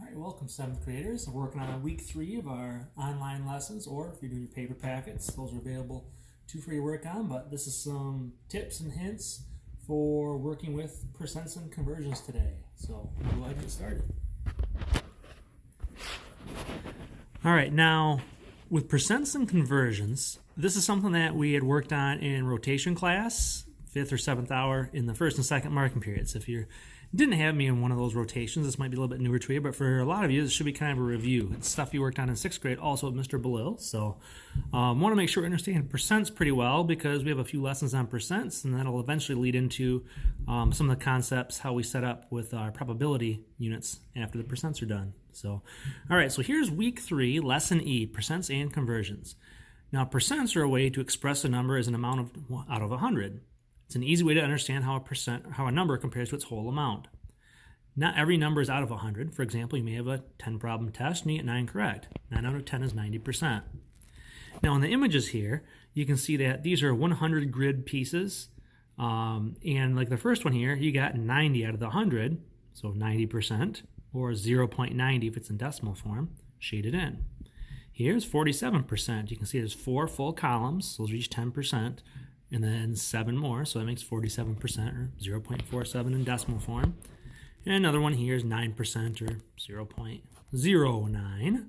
Alright, welcome 7th graders. We're working on week 3 of our online lessons, or if you're doing your paper packets, those are available too for you to work on, but this is some tips and hints for working with percents and conversions today. So we'll go ahead and get started. Alright, now with percents and conversions, this is something that we had worked on in rotation class, 5th or 7th hour in the 1st and 2nd marking periods. If you didn't have me in one of those rotations, this might be a little bit newer to you, but for a lot of you, this should be kind of a review. It's stuff you worked on in 6th grade, also with Mr. Belil. So want to make sure we understand percents pretty well because we have a few lessons on percents, and that'll eventually lead into some of the concepts, how we set up with our probability units after the percents are done. So, all right, so here's week 3, lesson E, percents and conversions. Now, percents are a way to express a number as an amount out of 100. It's an easy way to understand how a number compares to its whole amount. Not every number is out of 100. For example, you may have a 10 problem test and you get 9 correct. 9 out of 10 is 90%. Now in the images here, you can see that these are 100 grid pieces. And like the first one here, you got 90 out of the 100, so 90%, or 0.90 if it's in decimal form, shaded in. Here's 47%. You can see there's 4 full columns, so those are each 10%. And then 7 more, so that makes 47%, or 0.47 in decimal form. And another one here is 9%, or 0.09,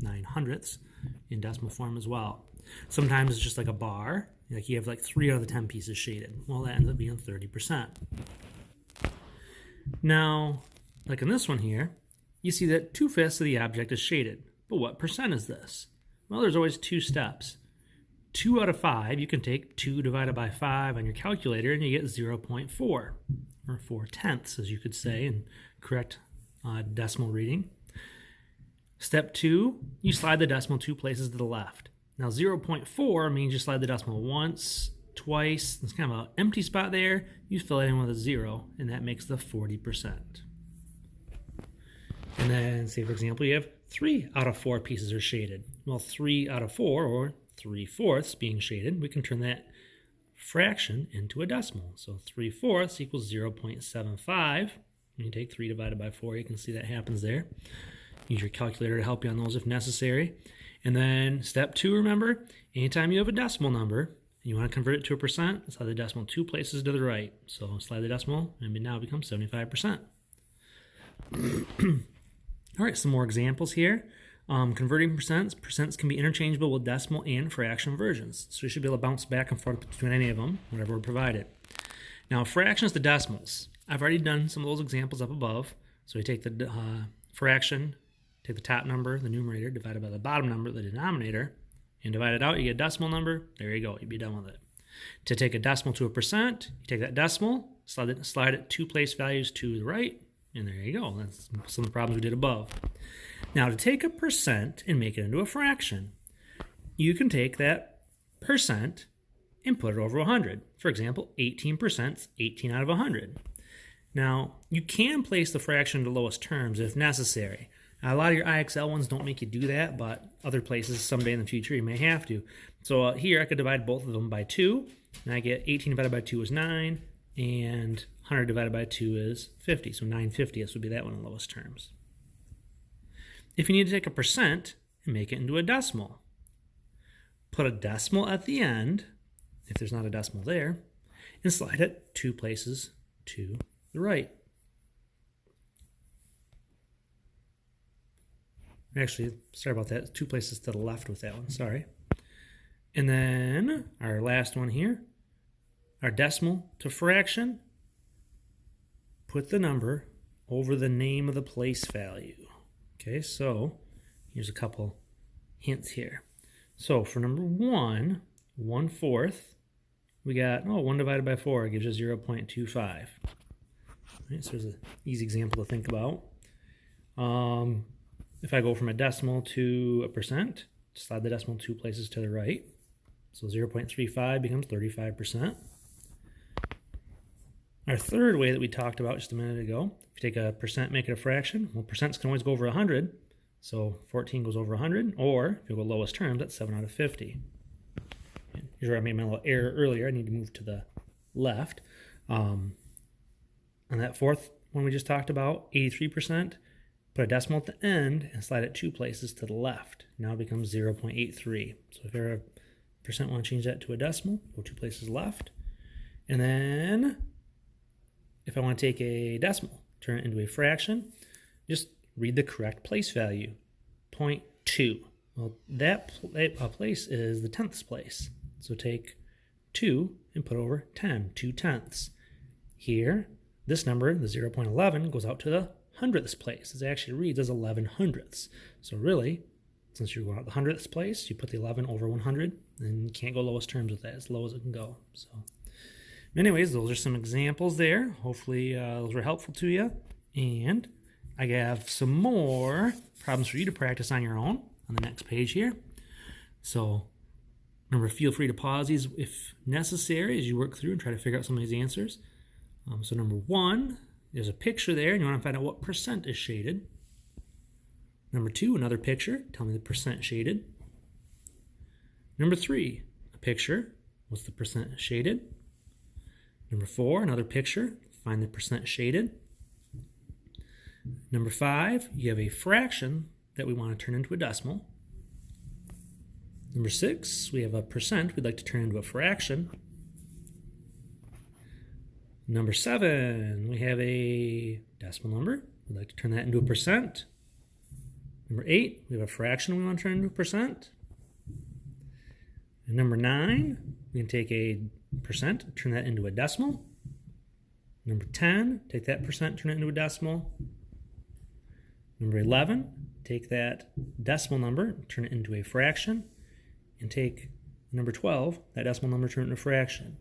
9 hundredths in decimal form as well. Sometimes it's just like a bar, like you have like 3 out of the 10 pieces shaded. Well, that ends up being 30%. Now, like in this one here, you see that 2/5 of the object is shaded. But what percent is this? Well, there's always 2 steps. 2 out of 5, you can take 2 divided by 5 on your calculator and you get 0.4, or 4/10, as you could say in correct decimal reading. Step 2, you slide the decimal 2 places to the left. Now 0.4 means you slide the decimal once, twice. There's kind of an empty spot there. You fill it in with a 0, and that makes the 40%. And then, say for example, you have 3 out of 4 pieces are shaded. Well, 3 out of 4, or 3/4 being shaded, we can turn that fraction into a decimal. So 3/4 equals 0.75. When you take 3 divided by 4, you can see that happens there. Use your calculator to help you on those if necessary. And then step 2, remember, anytime you have a decimal number and you want to convert it to a percent, slide the decimal 2 places to the right. So slide the decimal, and now it becomes 75%. All right, some more examples here. Converting percents can be interchangeable with decimal and fraction versions. So you should be able to bounce back and forth between any of them, whatever we're provided. Now, fractions to decimals. I've already done some of those examples up above. So you take the fraction, take the top number, the numerator, divided by the bottom number, the denominator, and divide it out, you get a decimal number. There you go, you'd be done with it. To take a decimal to a percent, you take that decimal, slide it 2 place values to the right, and there you go. That's some of the problems we did above. Now, to take a percent and make it into a fraction, you can take that percent and put it over 100. For example, 18% is 18 out of 100. Now, you can place the fraction in the lowest terms if necessary. Now, a lot of your IXL ones don't make you do that, but other places someday in the future you may have to. So here I could divide both of them by 2, and I get 18 divided by 2 is 9, and 100 divided by 2 is 50. So 9/50ths would be that one in the lowest terms. If you need to take a percent and make it into a decimal, put a decimal at the end, if there's not a decimal there, and slide it 2 places to the right. Actually, sorry about that, 2 places to the left with that one, sorry. And then our last one here, our decimal to fraction, put the number over the name of the place value. Okay, so here's a couple hints here. So for number 1, 1/4, we got, 1 divided by 4 gives you 0.25. Right, so there's an easy example to think about. If I go from a decimal to a percent, slide the decimal 2 places to the right. So 0.35 becomes 35%. Our third way that we talked about just a minute ago, if you take a percent, make it a fraction, well, percents can always go over 100. So 14 goes over 100, or if you go lowest terms, that's 7 out of 50. Here's where I made my little error earlier. I need to move to the left. On that fourth one we just talked about, 83%, put a decimal at the end and slide it 2 places to the left. Now it becomes 0.83. So if you're a percent want to change that to a decimal, go 2 places left. And then if I want to take a decimal, turn it into a fraction, just read the correct place value, 0.2. Well, that place is the tenths place. So take 2 and put over 10, 2 tenths. Here, this number, the 0.11, goes out to the hundredths place. It actually reads as 11 hundredths. So really, since you're going out the hundredths place, you put the 11 over 100, and you can't go lowest terms with that, as low as it can go. So anyways, those are some examples there. Hopefully those were helpful to you. And I have some more problems for you to practice on your own on the next page here. So remember, feel free to pause these if necessary as you work through and try to figure out some of these answers. So number 1, there's a picture there, and you want to find out what percent is shaded. Number 2, another picture. Tell me the percent shaded. Number 3, a picture. What's the percent shaded? Number 4, another picture. Find the percent shaded. Number 5, you have a fraction that we want to turn into a decimal. Number 6, we have a percent we'd like to turn into a fraction. Number 7, we have a decimal number. We'd like to turn that into a percent. Number 8, we have a fraction we want to turn into a percent. And number 9, we can take a percent, turn that into a decimal. Number 10, take that percent, turn it into a decimal. Number 11, take that decimal number, turn it into a fraction. And take number 12, that decimal number, turn it into a fraction.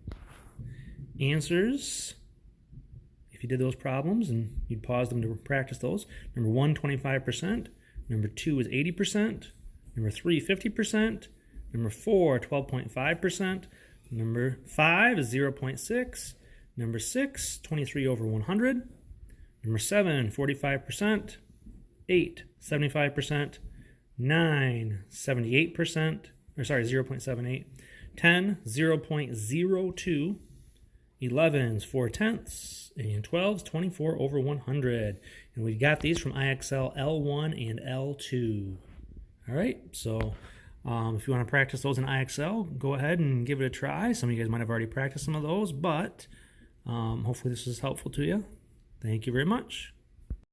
Answers, if you did those problems and you'd pause them to practice those. Number 1, 25%. Number 2 is 80%. Number 3, 50%. Number 4, 12.5%. Number 5 is 0.6. Number 6, 23 over 100. Number 7, 45%. 8, 75%. 9, 78%. Or sorry, 0.78. 10, 0.02. 11's 4 tenths, and 12's 24 over 100. And we got these from IXL L1 and L2. All right, so if you want to practice those in IXL, go ahead and give it a try. Some of you guys might have already practiced some of those, but hopefully this was helpful to you. Thank you very much.